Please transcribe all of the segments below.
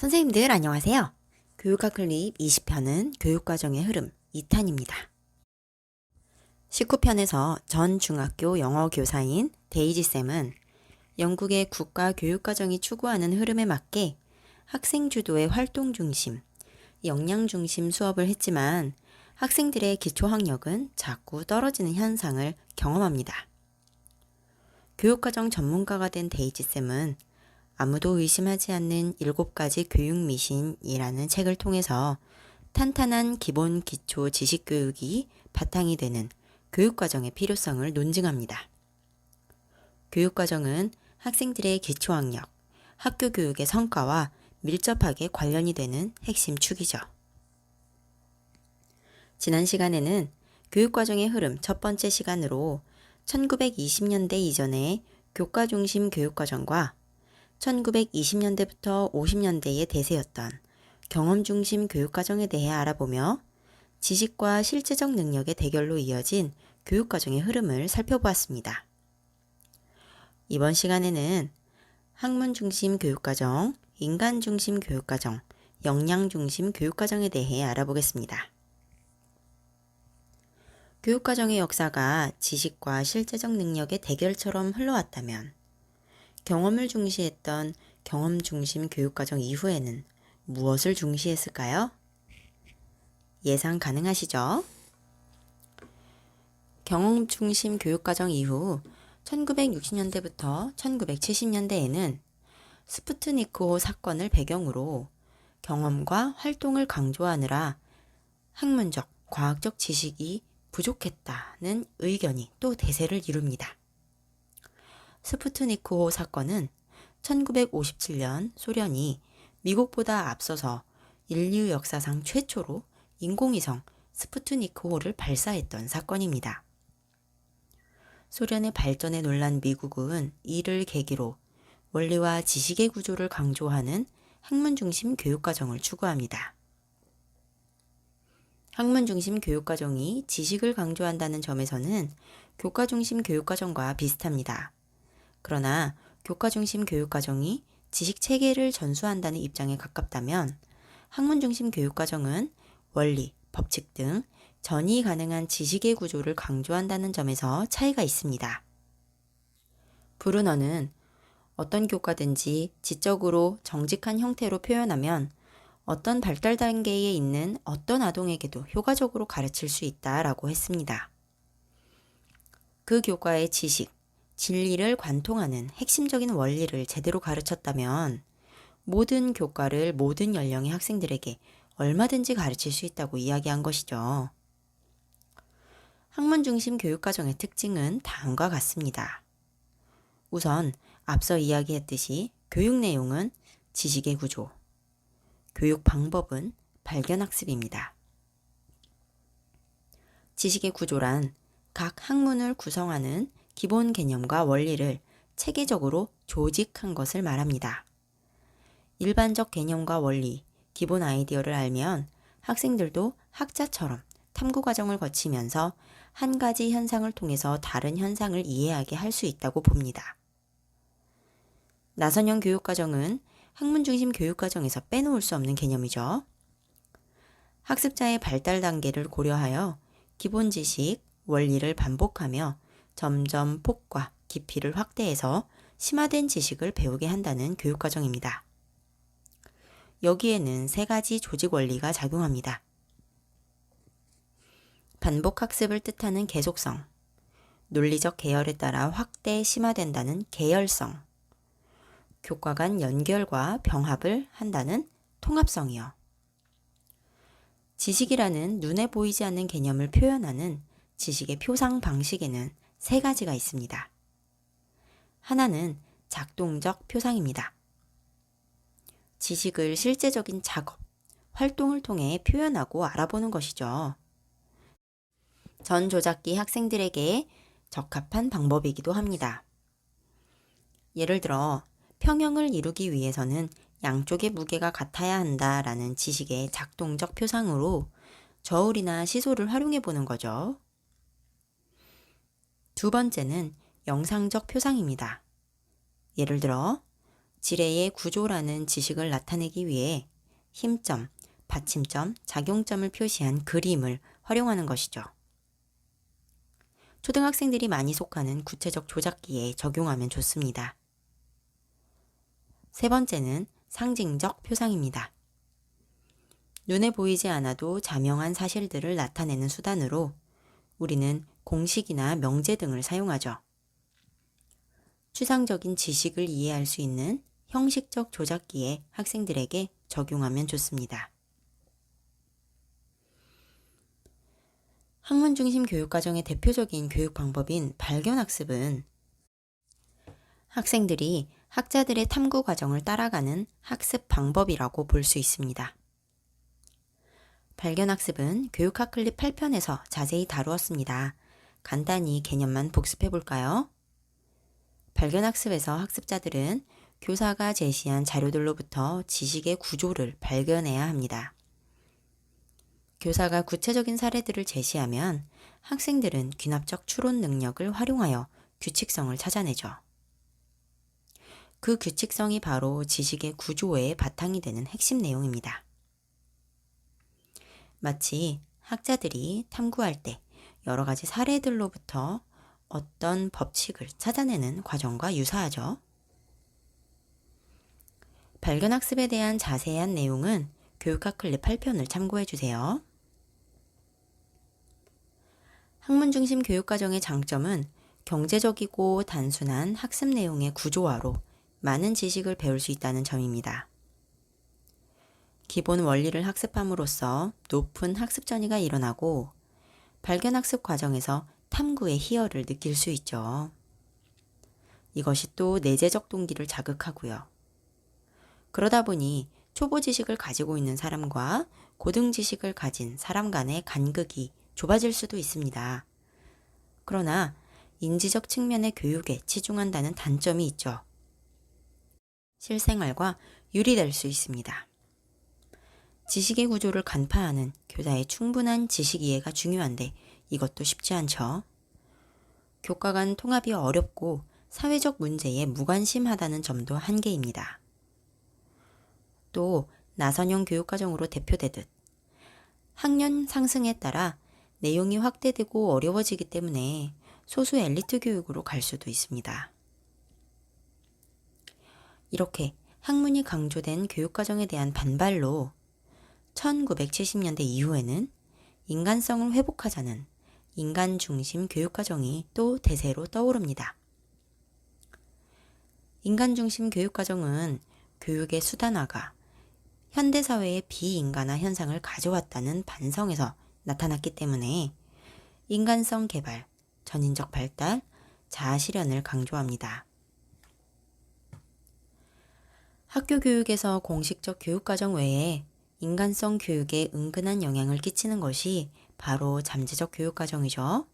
선생님들 안녕하세요. 교육학 클립 20편은 교육과정의 흐름 2탄입니다. 19편에서 전 중학교 영어 교사인 데이지쌤은 영국의 국가 교육과정이 추구하는 흐름에 맞게 학생 주도의 활동 중심, 역량 중심 수업을 했지만 학생들의 기초학력은 자꾸 떨어지는 현상을 경험합니다. 교육과정 전문가가 된 데이지쌤은 아무도 의심하지 않는 7가지 교육 미신이라는 책을 통해서 탄탄한 기본 기초 지식 교육이 바탕이 되는 교육과정의 필요성을 논증합니다. 교육과정은 학생들의 기초학력, 학교 교육의 성과와 밀접하게 관련이 되는 핵심 축이죠. 지난 시간에는 교육과정의 흐름 첫 번째 시간으로 1920년대 이전의 교과 중심 교육과정과 1920년대부터 50년대의 대세였던 경험 중심 교육과정에 대해 알아보며 지식과 실제적 능력의 대결로 이어진 교육과정의 흐름을 살펴보았습니다. 이번 시간에는 학문 중심 교육과정, 인간 중심 교육과정, 역량 중심 교육과정에 대해 알아보겠습니다. 교육과정의 역사가 지식과 실제적 능력의 대결처럼 흘러왔다면 경험을 중시했던 경험 중심 교육과정 이후에는 무엇을 중시했을까요? 예상 가능하시죠? 경험 중심 교육과정 이후 1960년대부터 1970년대에는 스푸트니크호 사건을 배경으로 경험과 활동을 강조하느라 학문적, 과학적 지식이 부족했다는 의견이 또 대세를 이룹니다. 스푸트니크호 사건은 1957년 소련이 미국보다 앞서서 인류 역사상 최초로 인공위성 스푸트니크호를 발사했던 사건입니다. 소련의 발전에 놀란 미국은 이를 계기로 원리와 지식의 구조를 강조하는 학문 중심 교육과정을 추구합니다. 학문 중심 교육과정이 지식을 강조한다는 점에서는 교과 중심 교육과정과 비슷합니다. 그러나 교과 중심 교육과정이 지식 체계를 전수한다는 입장에 가깝다면 학문 중심 교육과정은 원리, 법칙 등 전이 가능한 지식의 구조를 강조한다는 점에서 차이가 있습니다. 브루너는 어떤 교과든지 지적으로 정직한 형태로 표현하면 어떤 발달 단계에 있는 어떤 아동에게도 효과적으로 가르칠 수 있다라고 했습니다. 그 교과의 지식, 진리를 관통하는 핵심적인 원리를 제대로 가르쳤다면 모든 교과를 모든 연령의 학생들에게 얼마든지 가르칠 수 있다고 이야기한 것이죠. 학문 중심 교육과정의 특징은 다음과 같습니다. 우선 앞서 이야기했듯이 교육 내용은 지식의 구조, 교육 방법은 발견학습입니다. 지식의 구조란 각 학문을 구성하는 기본 개념과 원리를 체계적으로 조직한 것을 말합니다. 일반적 개념과 원리, 기본 아이디어를 알면 학생들도 학자처럼 탐구 과정을 거치면서 한 가지 현상을 통해서 다른 현상을 이해하게 할 수 있다고 봅니다. 나선형 교육과정은 학문 중심 교육과정에서 빼놓을 수 없는 개념이죠. 학습자의 발달 단계를 고려하여 기본 지식, 원리를 반복하며 점점 폭과 깊이를 확대해서 심화된 지식을 배우게 한다는 교육과정입니다. 여기에는 3가지 조직 원리가 작용합니다. 반복 학습을 뜻하는 계속성, 논리적 계열에 따라 확대 심화된다는 계열성, 교과 간 연결과 병합을 한다는 통합성이요. 지식이라는 눈에 보이지 않는 개념을 표현하는 지식의 표상 방식에는 3가지가 있습니다. 하나는 작동적 표상입니다. 지식을 실제적인 작업, 활동을 통해 표현하고 알아보는 것이죠. 전조작기 학생들에게 적합한 방법이기도 합니다. 예를 들어 평형을 이루기 위해서는 양쪽의 무게가 같아야 한다라는 지식의 작동적 표상으로 저울이나 시소를 활용해 보는 거죠. 두 번째는 영상적 표상입니다. 예를 들어 지뢰의 구조라는 지식을 나타내기 위해 힘점, 받침점, 작용점을 표시한 그림을 활용하는 것이죠. 초등학생들이 많이 속하는 구체적 조작기에 적용하면 좋습니다. 세 번째는 상징적 표상입니다. 눈에 보이지 않아도 자명한 사실들을 나타내는 수단으로 우리는 공식이나 명제 등을 사용하죠. 추상적인 지식을 이해할 수 있는 형식적 조작기에 학생들에게 적용하면 좋습니다. 학문 중심 교육과정의 대표적인 교육 방법인 발견학습은 학생들이 학자들의 탐구 과정을 따라가는 학습 방법이라고 볼 수 있습니다. 발견학습은 교육학 클립 8편에서 자세히 다루었습니다. 간단히 개념만 복습해 볼까요? 발견학습에서 학습자들은 교사가 제시한 자료들로부터 지식의 구조를 발견해야 합니다. 교사가 구체적인 사례들을 제시하면 학생들은 귀납적 추론 능력을 활용하여 규칙성을 찾아내죠. 그 규칙성이 바로 지식의 구조의 바탕이 되는 핵심 내용입니다. 마치 학자들이 탐구할 때 여러 가지 사례들로부터 어떤 법칙을 찾아내는 과정과 유사하죠. 발견학습에 대한 자세한 내용은 교육학 클립 8편을 참고해 주세요. 학문 중심 교육과정의 장점은 경제적이고 단순한 학습 내용의 구조화로 많은 지식을 배울 수 있다는 점입니다. 기본 원리를 학습함으로써 높은 학습 전이가 일어나고 발견학습 과정에서 탐구의 희열을 느낄 수 있죠. 이것이 또 내재적 동기를 자극하고요. 그러다 보니 초보 지식을 가지고 있는 사람과 고등 지식을 가진 사람 간의 간극이 좁아질 수도 있습니다. 그러나 인지적 측면의 교육에 치중한다는 단점이 있죠. 실생활과 유리될 수 있습니다. 지식의 구조를 간파하는 교사의 충분한 지식 이해가 중요한데 이것도 쉽지 않죠. 교과 간 통합이 어렵고 사회적 문제에 무관심하다는 점도 한계입니다. 또 나선형 교육과정으로 대표되듯 학년 상승에 따라 내용이 확대되고 어려워지기 때문에 소수 엘리트 교육으로 갈 수도 있습니다. 이렇게 학문이 강조된 교육과정에 대한 반발로 1970년대 이후에는 인간성을 회복하자는 인간 중심 교육과정이 또 대세로 떠오릅니다. 인간 중심 교육과정은 교육의 수단화가 현대사회의 비인간화 현상을 가져왔다는 반성에서 나타났기 때문에 인간성 개발, 전인적 발달, 자아 실현을 강조합니다. 학교 교육에서 공식적 교육과정 외에 인간성 교육에 은근한 영향을 끼치는 것이 바로 잠재적 교육과정이죠.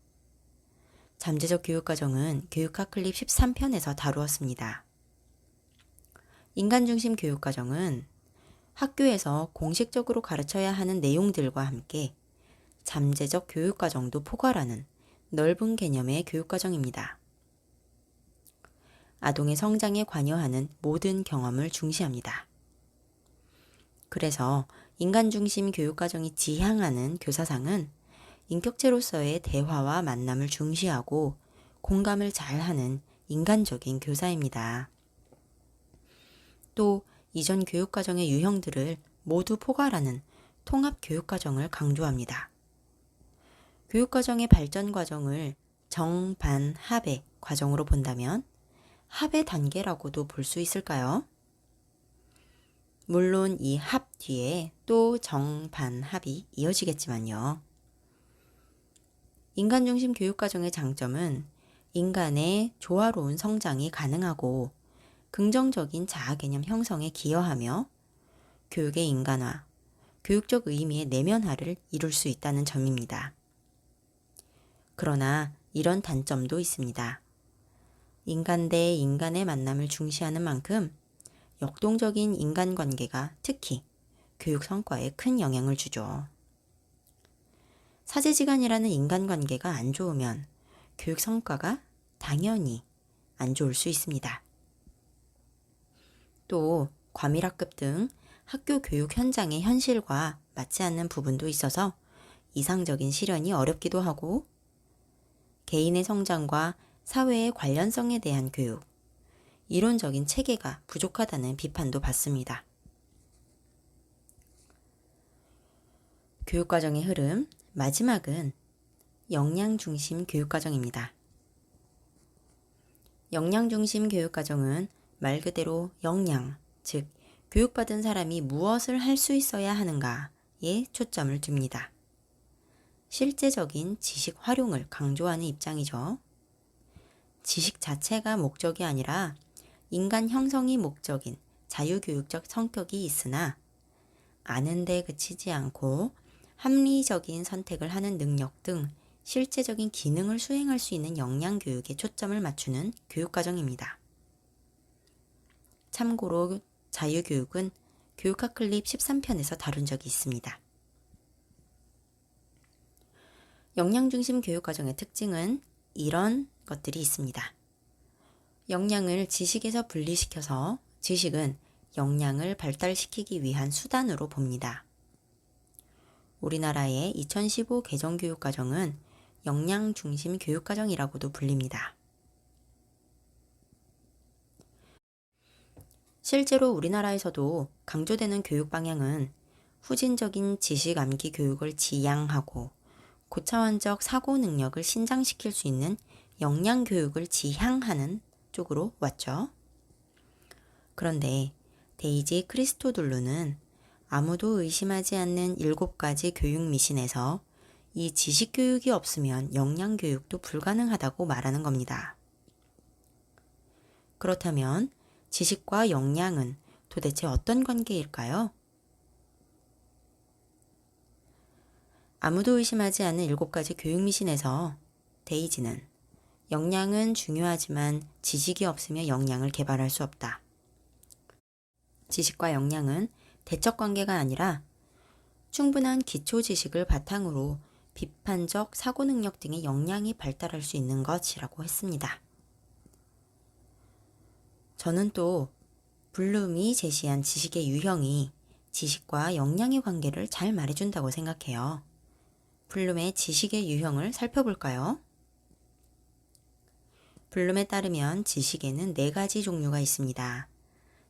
잠재적 교육과정은 교육학 클립 13편에서 다루었습니다. 인간중심 교육과정은 학교에서 공식적으로 가르쳐야 하는 내용들과 함께 잠재적 교육과정도 포괄하는 넓은 개념의 교육과정입니다. 아동의 성장에 관여하는 모든 경험을 중시합니다. 그래서 인간중심 교육과정이 지향하는 교사상은 인격체로서의 대화와 만남을 중시하고 공감을 잘하는 인간적인 교사입니다. 또 이전 교육과정의 유형들을 모두 포괄하는 통합교육과정을 강조합니다. 교육과정의 발전 과정을 정, 반, 합의 과정으로 본다면 합의 단계라고도 볼 수 있을까요? 물론 이 합 뒤에 또 정, 반, 합이 이어지겠지만요. 인간중심 교육과정의 장점은 인간의 조화로운 성장이 가능하고 긍정적인 자아개념 형성에 기여하며 교육의 인간화, 교육적 의미의 내면화를 이룰 수 있다는 점입니다. 그러나 이런 단점도 있습니다. 인간 대 인간의 만남을 중시하는 만큼 역동적인 인간관계가 특히 교육 성과에 큰 영향을 주죠. 사제지간이라는 인간관계가 안 좋으면 교육 성과가 당연히 안 좋을 수 있습니다. 또 과밀학급 등 학교 교육 현장의 현실과 맞지 않는 부분도 있어서 이상적인 실현이 어렵기도 하고, 개인의 성장과 사회의 관련성에 대한 교육, 이론적인 체계가 부족하다는 비판도 받습니다. 교육과정의 흐름, 마지막은 역량중심 교육과정입니다. 역량중심 교육과정은 말 그대로 역량, 즉 교육받은 사람이 무엇을 할 수 있어야 하는가에 초점을 둡니다. 실제적인 지식 활용을 강조하는 입장이죠. 지식 자체가 목적이 아니라 인간 형성이 목적인 자유교육적 성격이 있으나 아는 데 그치지 않고 합리적인 선택을 하는 능력 등 실제적인 기능을 수행할 수 있는 역량교육에 초점을 맞추는 교육과정입니다. 참고로 자유교육은 교육학 클립 13편에서 다룬 적이 있습니다. 역량중심 교육과정의 특징은 이런 것들이 있습니다. 역량을 지식에서 분리시켜서 지식은 역량을 발달시키기 위한 수단으로 봅니다. 우리나라의 2015 개정교육과정은 역량중심 교육과정이라고도 불립니다. 실제로 우리나라에서도 강조되는 교육 방향은 후진적인 지식 암기 교육을 지향하고 고차원적 사고 능력을 신장시킬 수 있는 역량 교육을 지향하는 쪽으로 왔죠. 그런데 데이지 크리스토둘루는 아무도 의심하지 않는 7가지 교육 미신에서 이 지식 교육이 없으면 역량 교육도 불가능하다고 말하는 겁니다. 그렇다면 지식과 역량은 도대체 어떤 관계일까요? 아무도 의심하지 않는 7가지 교육 미신에서 데이지는 역량은 중요하지만 지식이 없으면 역량을 개발할 수 없다. 지식과 역량은 대척 관계가 아니라 충분한 기초 지식을 바탕으로 비판적 사고 능력 등의 역량이 발달할 수 있는 것이라고 했습니다. 저는 또 블룸이 제시한 지식의 유형이 지식과 역량의 관계를 잘 말해준다고 생각해요. 블룸의 지식의 유형을 살펴볼까요? 블룸에 따르면 지식에는 4가지 종류가 있습니다.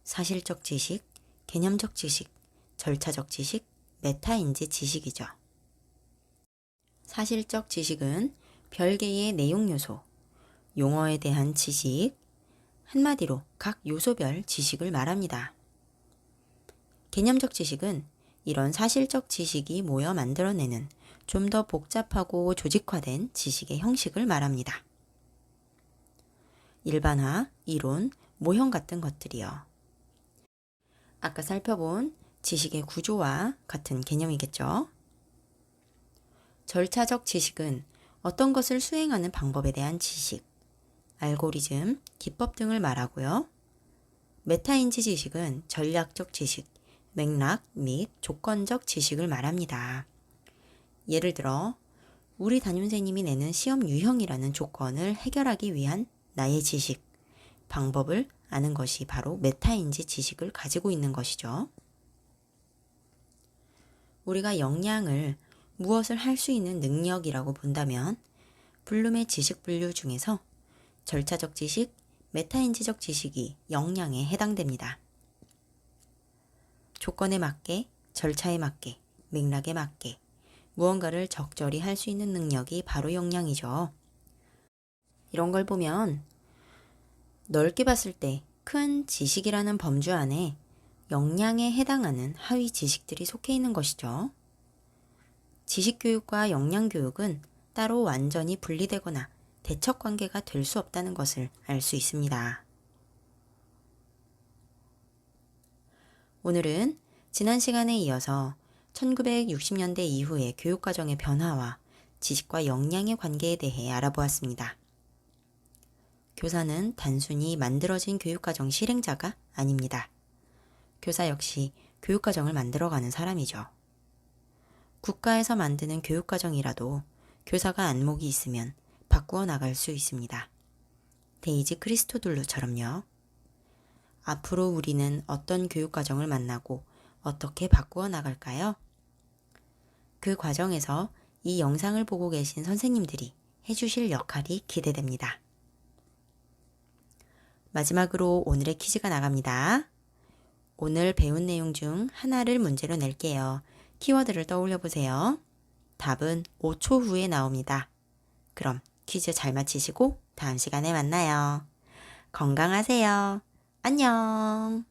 사실적 지식, 개념적 지식, 절차적 지식, 메타인지 지식이죠. 사실적 지식은 별개의 내용 요소, 용어에 대한 지식, 한마디로 각 요소별 지식을 말합니다. 개념적 지식은 이런 사실적 지식이 모여 만들어내는 좀 더 복잡하고 조직화된 지식의 형식을 말합니다. 일반화, 이론, 모형 같은 것들이요. 아까 살펴본 지식의 구조와 같은 개념이겠죠. 절차적 지식은 어떤 것을 수행하는 방법에 대한 지식, 알고리즘, 기법 등을 말하고요. 메타인지 지식은 전략적 지식, 맥락 및 조건적 지식을 말합니다. 예를 들어 우리 담임선생님이 내는 시험 유형이라는 조건을 해결하기 위한 나의 지식, 방법을 아는 것이 바로 메타인지 지식을 가지고 있는 것이죠. 우리가 역량을 무엇을 할 수 있는 능력이라고 본다면 블룸의 지식 분류 중에서 절차적 지식, 메타인지적 지식이 역량에 해당됩니다. 조건에 맞게, 절차에 맞게, 맥락에 맞게 무언가를 적절히 할 수 있는 능력이 바로 역량이죠. 이런 걸 보면 넓게 봤을 때 큰 지식이라는 범주 안에 역량에 해당하는 하위 지식들이 속해 있는 것이죠. 지식교육과 역량교육은 따로 완전히 분리되거나 대척 관계가 될 수 없다는 것을 알 수 있습니다. 오늘은 지난 시간에 이어서 1960년대 이후의 교육과정의 변화와 지식과 역량의 관계에 대해 알아보았습니다. 교사는 단순히 만들어진 교육과정 실행자가 아닙니다. 교사 역시 교육과정을 만들어가는 사람이죠. 국가에서 만드는 교육과정이라도 교사가 안목이 있으면 바꾸어 나갈 수 있습니다. 데이지 크리스토둘루처럼요. 앞으로 우리는 어떤 교육과정을 만나고 어떻게 바꾸어 나갈까요? 그 과정에서 이 영상을 보고 계신 선생님들이 해주실 역할이 기대됩니다. 마지막으로 오늘의 퀴즈가 나갑니다. 오늘 배운 내용 중 하나를 문제로 낼게요. 키워드를 떠올려 보세요. 답은 5초 후에 나옵니다. 그럼 퀴즈 잘 마치시고 다음 시간에 만나요. 건강하세요. 안녕.